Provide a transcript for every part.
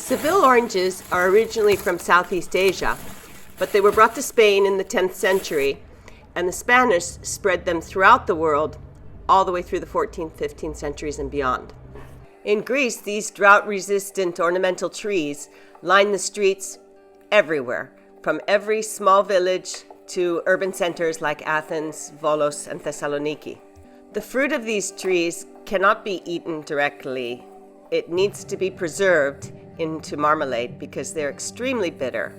Seville oranges are originally from Southeast Asia, but they were brought to Spain in the 10th century, and the Spanish spread them throughout the world all the way through the 14th, 15th centuries and beyond. In Greece, these drought-resistant ornamental trees line the streets everywhere, from every small village to urban centers like Athens, Volos, and Thessaloniki. The fruit of these trees cannot be eaten directly. It needs to be preserved into marmalade because they're extremely bitter,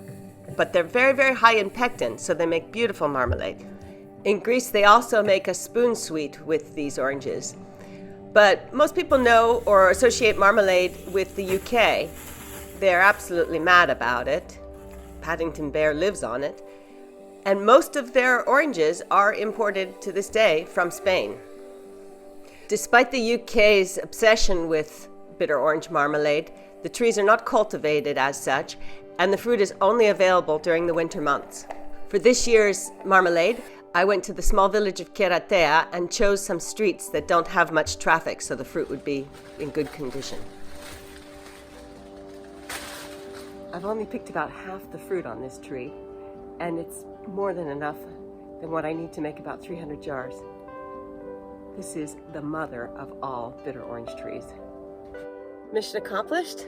but they're very, very high in pectin, so they make beautiful marmalade. In Greece, they also make a spoon sweet with these oranges. But most people know or associate marmalade with the UK. They're absolutely mad about it. Paddington Bear lives on it. And most of their oranges are imported to this day from Spain. Despite the UK's obsession with bitter orange marmalade, the trees are not cultivated as such, and the fruit is only available during the winter months. For this year's marmalade, I went to the small village of Keratea and chose some streets that don't have much traffic so the fruit would be in good condition. I've only picked about half the fruit on this tree, and it's more than enough than what I need to make about 300 jars. This is the mother of all bitter orange trees. Mission accomplished.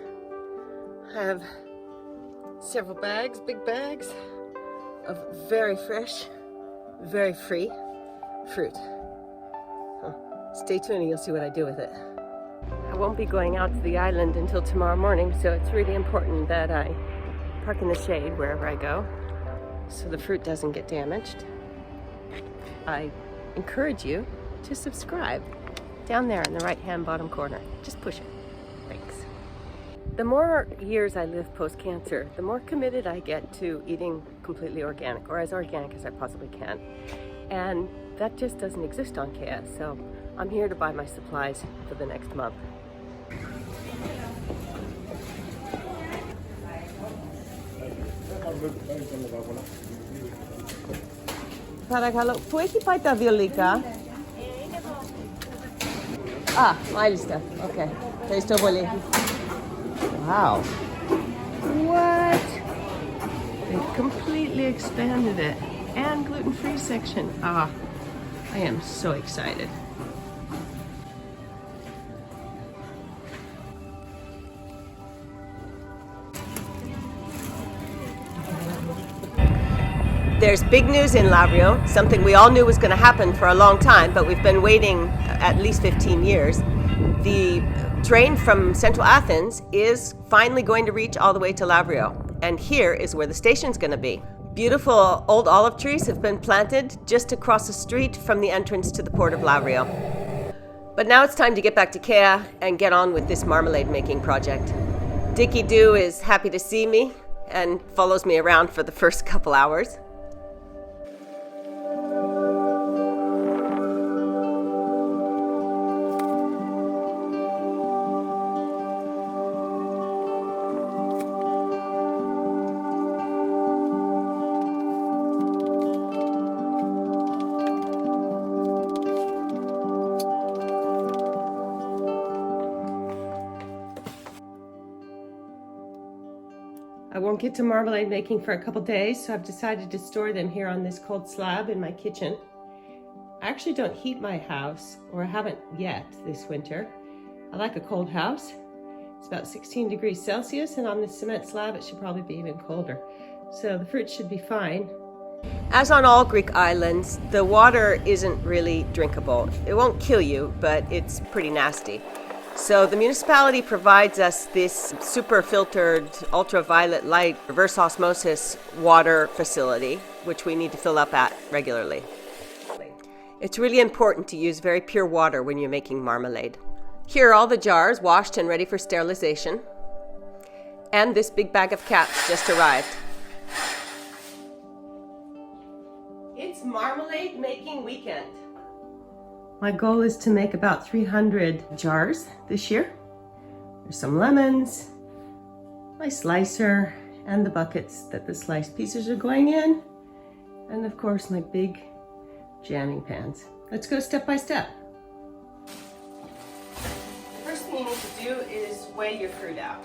I have several bags, big bags, of very fresh, very free fruit. Stay tuned and you'll see what I do with it. I won't be going out to the island until tomorrow morning, so it's really important that I park in the shade wherever I go so the fruit doesn't get damaged. I encourage you to subscribe down there in the right-hand bottom corner. Just push it. Thanks. The more years I live post-cancer, the more committed I get to eating completely organic, or as organic as I possibly can. And that just doesn't exist on KS, so I'm here to buy my supplies for the next month. Παρακαλώ, πού έχει πάει τα βιολικά? Μάλιστα. Okay. Ευχαριστώ πολύ. Wow. What? They've completely expanded it. And gluten-free section. I am so excited. There's big news in Lavrio, something we all knew was going to happen for a long time, but we've been waiting at least 15 years. The train from central Athens is finally going to reach all the way to Lavrio, and here is where the station's going to be. Beautiful old olive trees have been planted just across the street from the entrance to the port of Lavrio. But now it's time to get back to Kea and get on with this marmalade making project. Dicky Doo is happy to see me and follows me around for the first couple hours. I won't get to marmalade making for a couple days, so I've decided to store them here on this cold slab in my kitchen. I actually don't heat my house, or I haven't yet this winter. I like a cold house. It's about 16 degrees Celsius, and on this cement slab it should probably be even colder. So the fruit should be fine. As on all Greek islands, the water isn't really drinkable. It won't kill you, but it's pretty nasty. So the municipality provides us this super filtered ultraviolet light reverse osmosis water facility, which we need to fill up at regularly. It's really important to use very pure water when you're making marmalade. Here are all the jars washed and ready for sterilization. And this big bag of caps just arrived. It's marmalade making weekend. My goal is to make about 300 jars this year. There's some lemons, my slicer, and the buckets that the sliced pieces are going in, and of course my big jamming pans. Let's go step by step. The first thing you need to do is weigh your fruit out.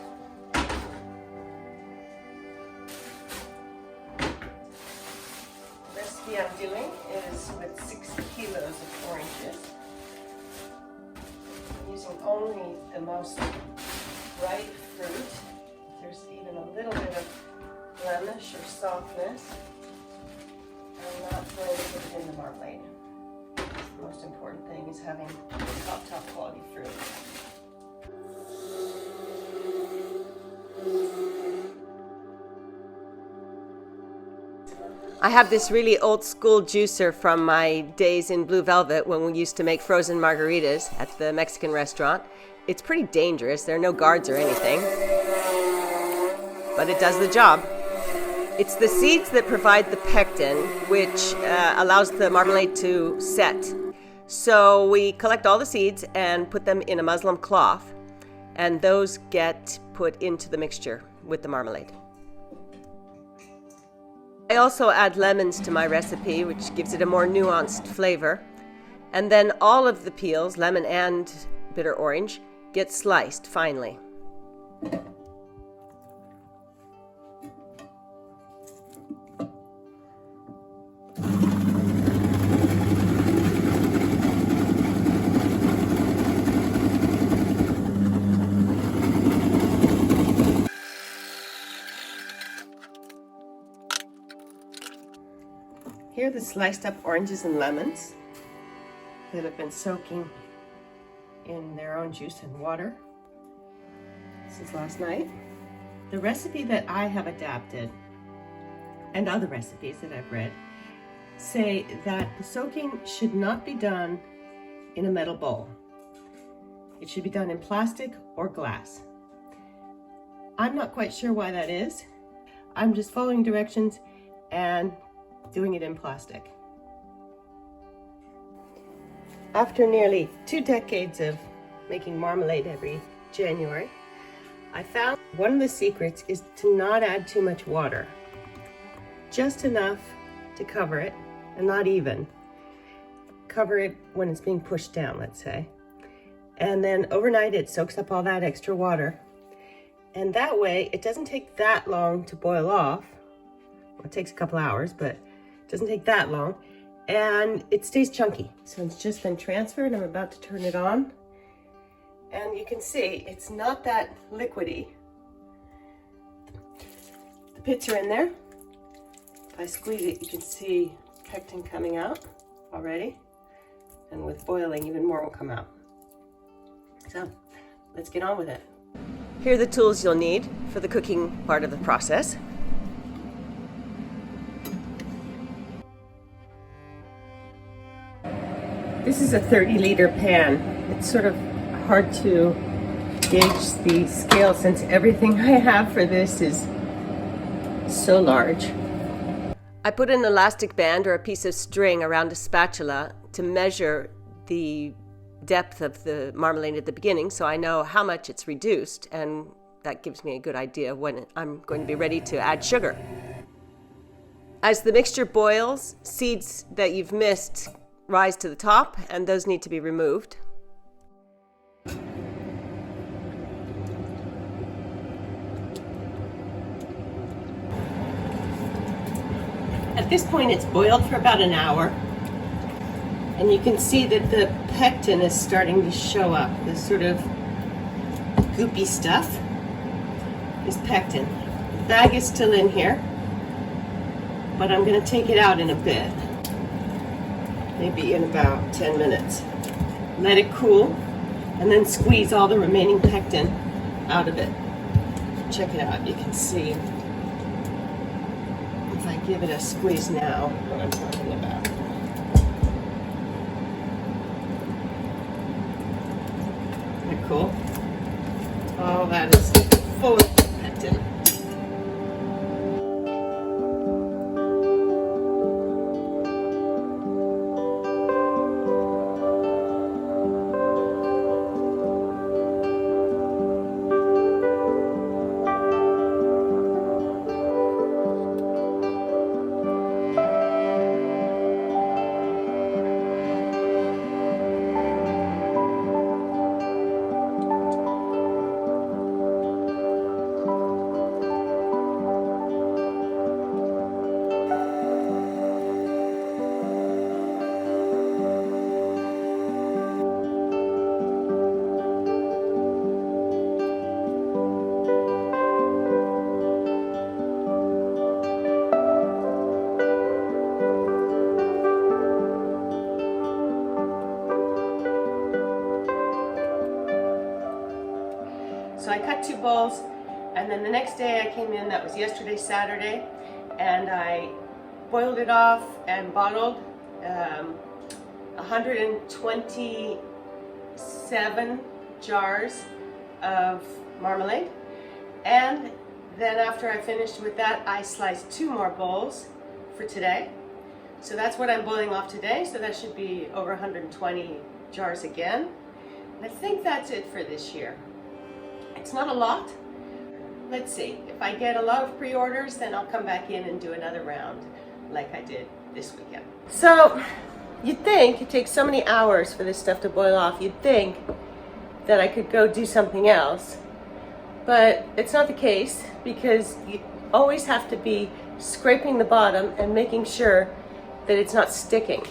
recipe I'm doing is with 6 kilos of oranges. I'm using only the most ripe fruit. If there's even a little bit of blemish or softness, I'm not going to put it in the marmalade. The most important thing is having top quality fruit. I have this really old school juicer from my days in Blue Velvet when we used to make frozen margaritas at the Mexican restaurant. It's pretty dangerous. There are no guards or anything, but it does the job. It's the seeds that provide the pectin, which allows the marmalade to set. So we collect all the seeds and put them in a muslin cloth, and those get put into the mixture with the marmalade. I also add lemons to my recipe, which gives it a more nuanced flavor. And then all of the peels, lemon and bitter orange, get sliced finely. Here are the sliced up oranges and lemons that have been soaking in their own juice and water since last night. The recipe that I have adapted, and other recipes that I've read, say that the soaking should not be done in a metal bowl. It should be done in plastic or glass. I'm not quite sure why that is. I'm just following directions and doing it in plastic. After nearly 2 decades of making marmalade every January, I found one of the secrets is to not add too much water. Just enough to cover it, and not even. Cover it when it's being pushed down, let's say. And then overnight it soaks up all that extra water. And that way it doesn't take that long to boil off. Well, it takes a couple hours, but it doesn't take that long. And it stays chunky. So it's just been transferred. I'm about to turn it on. And you can see it's not that liquidy. The pits are in there. If I squeeze it, you can see pectin coming out already. And with boiling, even more will come out. So let's get on with it. Here are the tools you'll need for the cooking part of the process. This is a 30-liter pan. It's sort of hard to gauge the scale since everything I have for this is so large. I put an elastic band or a piece of string around a spatula to measure the depth of the marmalade at the beginning so I know how much it's reduced, and that gives me a good idea of when I'm going to be ready to add sugar. As the mixture boils, seeds that you've missed rise to the top, and those need to be removed. At this point, it's boiled for about an hour, and you can see that the pectin is starting to show up. This sort of goopy stuff is pectin. The bag is still in here, but I'm going to take it out in a bit. Maybe in about 10 minutes. Let it cool, and then squeeze all the remaining pectin out of it. Check it out, you can see. If I give it a squeeze now, what I'm talking about. Isn't that cool? Oh, that is full of pectin. So I cut 2 bowls, and then the next day I came in, that was yesterday, Saturday, and I boiled it off and bottled 127 jars of marmalade. And then after I finished with that, I sliced 2 more bowls for today. So that's what I'm boiling off today, so that should be over 120 jars again. And I think that's it for this year. It's not a lot. Let's see, if I get a lot of pre-orders, then I'll come back in and do another round like I did this weekend. So you'd think it takes so many hours for this stuff to boil off, you'd think that I could go do something else, but it's not the case, because you always have to be scraping the bottom and making sure that it's not sticking,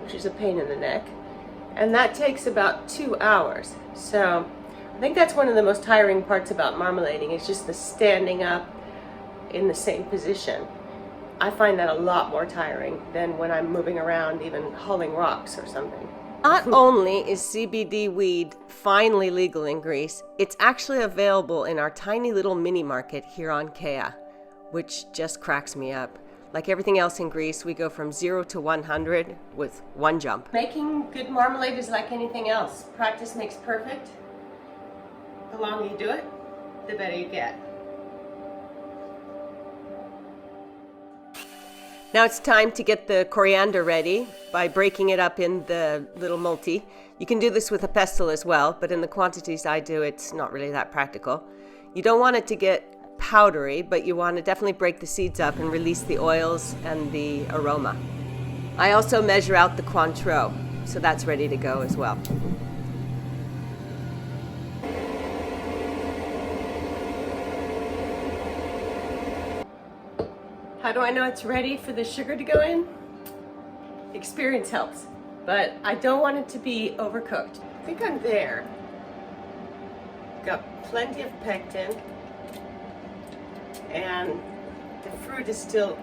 which is a pain in the neck, and that takes about 2 hours. So I think that's one of the most tiring parts about marmalading, is just the standing up in the same position. I find that a lot more tiring than when I'm moving around, even hauling rocks or something. Not only is CBD weed finally legal in Greece, it's actually available in our tiny little mini market here on Kea, which just cracks me up. Like everything else in Greece, we go from 0 to 100 with one jump. Making good marmalade is like anything else. Practice makes perfect. The longer you do it, the better you get. Now it's time to get the coriander ready by breaking it up in the little multi. You can do this with a pestle as well, but in the quantities I do, it's not really that practical. You don't want it to get powdery, but you want to definitely break the seeds up and release the oils and the aroma. I also measure out the Cointreau, so that's ready to go as well. How do I know it's ready for the sugar to go in? Experience helps, but I don't want it to be overcooked. I think I'm there. Got plenty of pectin, and the fruit is still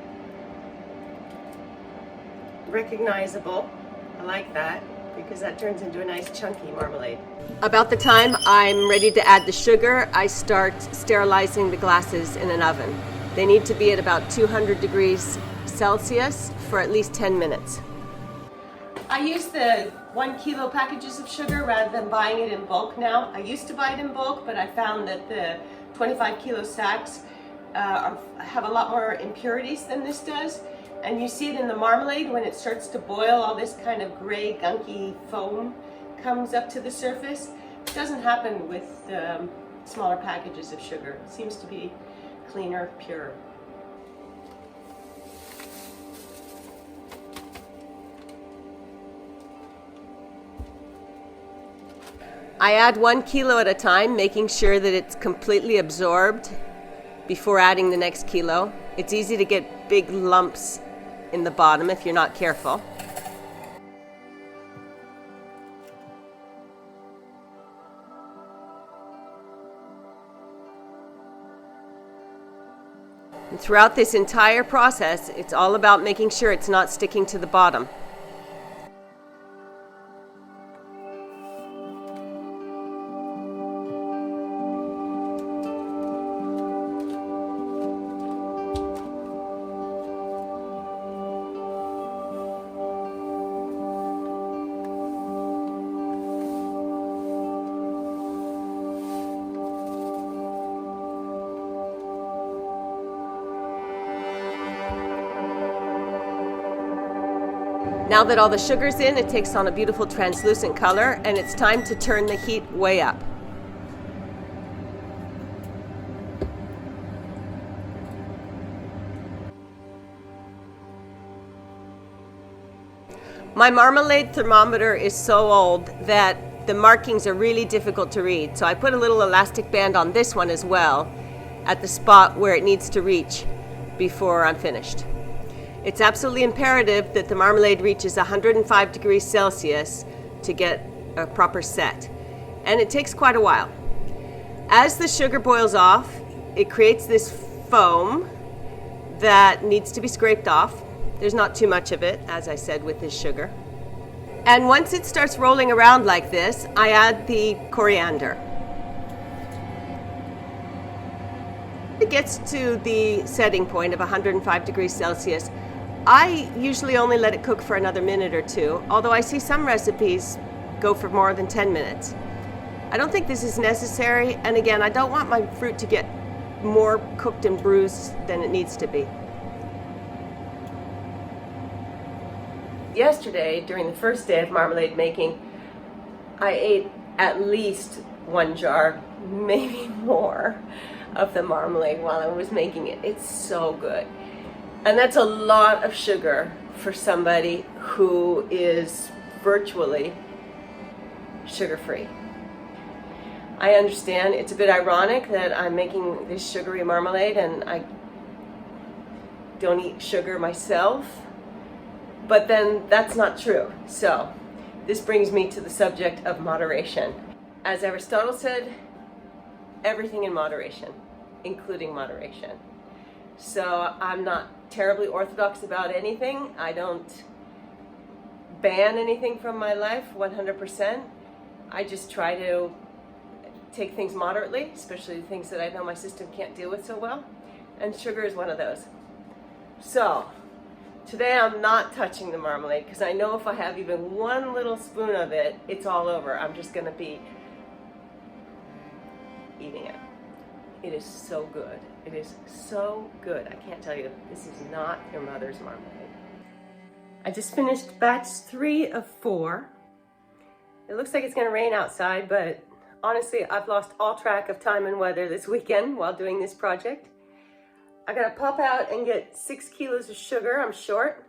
recognizable. I like that, because that turns into a nice chunky marmalade. About the time I'm ready to add the sugar, I start sterilizing the glasses in an oven. They need to be at about 200 degrees Celsius for at least 10 minutes. I use the 1 kilo packages of sugar rather than buying it in bulk now. I used to buy it in bulk, but I found that the 25 kilo sacks have a lot more impurities than this does. And you see it in the marmalade when it starts to boil, all this kind of gray, gunky foam comes up to the surface. It doesn't happen with smaller packages of sugar. It seems to be cleaner, pure. I add 1 kilo at a time, making sure that it's completely absorbed before adding the next kilo. It's easy to get big lumps in the bottom if you're not careful. And throughout this entire process, it's all about making sure it's not sticking to the bottom. Now that all the sugar's in, it takes on a beautiful translucent color, and it's time to turn the heat way up. My marmalade thermometer is so old that the markings are really difficult to read, so I put a little elastic band on this one as well at the spot where it needs to reach before I'm finished. It's absolutely imperative that the marmalade reaches 105 degrees Celsius to get a proper set, and it takes quite a while. As the sugar boils off, it creates this foam that needs to be scraped off. There's not too much of it, as I said, with this sugar. And once it starts rolling around like this, I add the coriander. it gets to the setting point of 105 degrees Celsius, I usually only let it cook for another minute or two, although I see some recipes go for more than 10 minutes. I don't think this is necessary, and again, I don't want my fruit to get more cooked and bruised than it needs to be. Yesterday, during the first day of marmalade making, I ate at least 1 jar, maybe more, of the marmalade while I was making it. It's so good. And that's a lot of sugar for somebody who is virtually sugar-free. I understand it's a bit ironic that I'm making this sugary marmalade and I don't eat sugar myself, but then that's not true. So this brings me to the subject of moderation. As Aristotle said, everything in moderation, including moderation. So I'm not terribly orthodox about anything. I don't ban anything from my life 100%. I just try to take things moderately, especially the things that I know my system can't deal with so well. And sugar is one of those. So today I'm not touching the marmalade because I know if I have even 1 little spoon of it, it's all over. I'm just going to be eating it. It is so good. It is so good. I can't tell you, this is not your mother's marmalade. I just finished batch 3 of 4. It looks like it's going to rain outside, but honestly, I've lost all track of time and weather this weekend while doing this project. I gotta pop out and get 6 kilos of sugar. I'm short,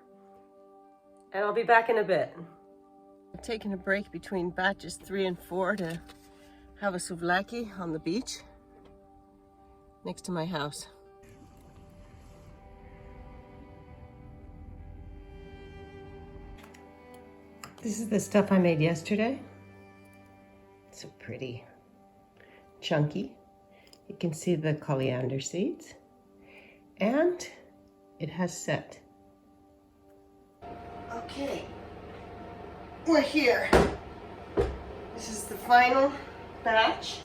and I'll be back in a bit. I'm taking a break between batches 3 and 4 to have a souvlaki on the beach next to my house. This is the stuff I made yesterday. So pretty, chunky. You can see the coriander seeds, and it has set. Okay, we're here. This is the final batch.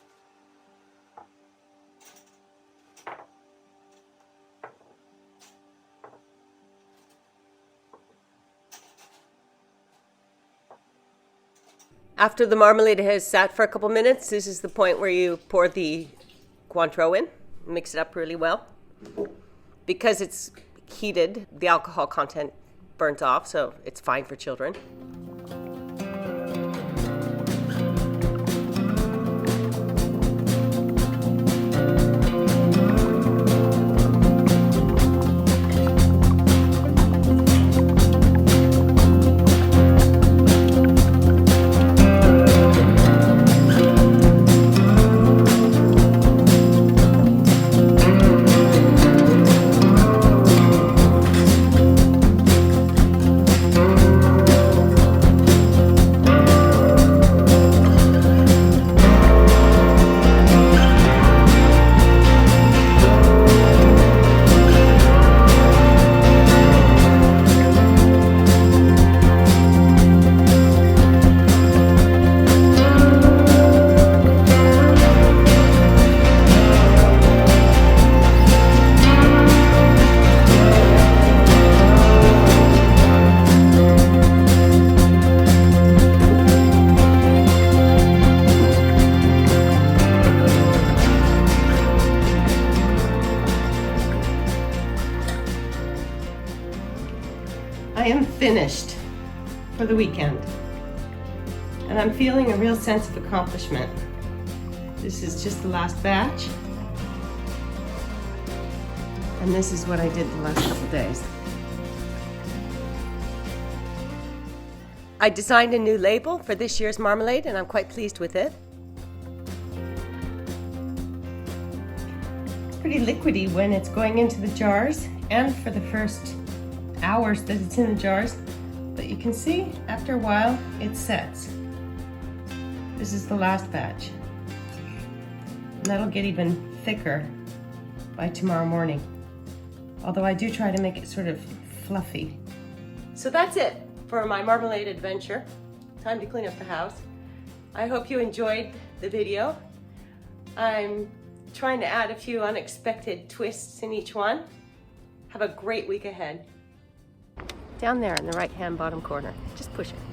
After the marmalade has sat for a couple minutes, this is the point where you pour the Cointreau in, mix it up really well. Because it's heated, the alcohol content burns off, so it's fine for children. I am finished for the weekend, and I'm feeling a real sense of accomplishment. This is just the last batch, and this is what I did the last couple days. I designed a new label for this year's marmalade, and I'm quite pleased with it. It's pretty liquidy when it's going into the jars, and for the first hours that it's in the jars, but you can see after a while it sets. This is the last batch, and that'll get even thicker by tomorrow morning, although I do try to make it sort of fluffy. So that's it for my marmalade adventure. Time to clean up the house. I hope you enjoyed the video. I'm trying to add a few unexpected twists in each one. Have a great week ahead. Down there in the right-hand bottom corner. Just push it.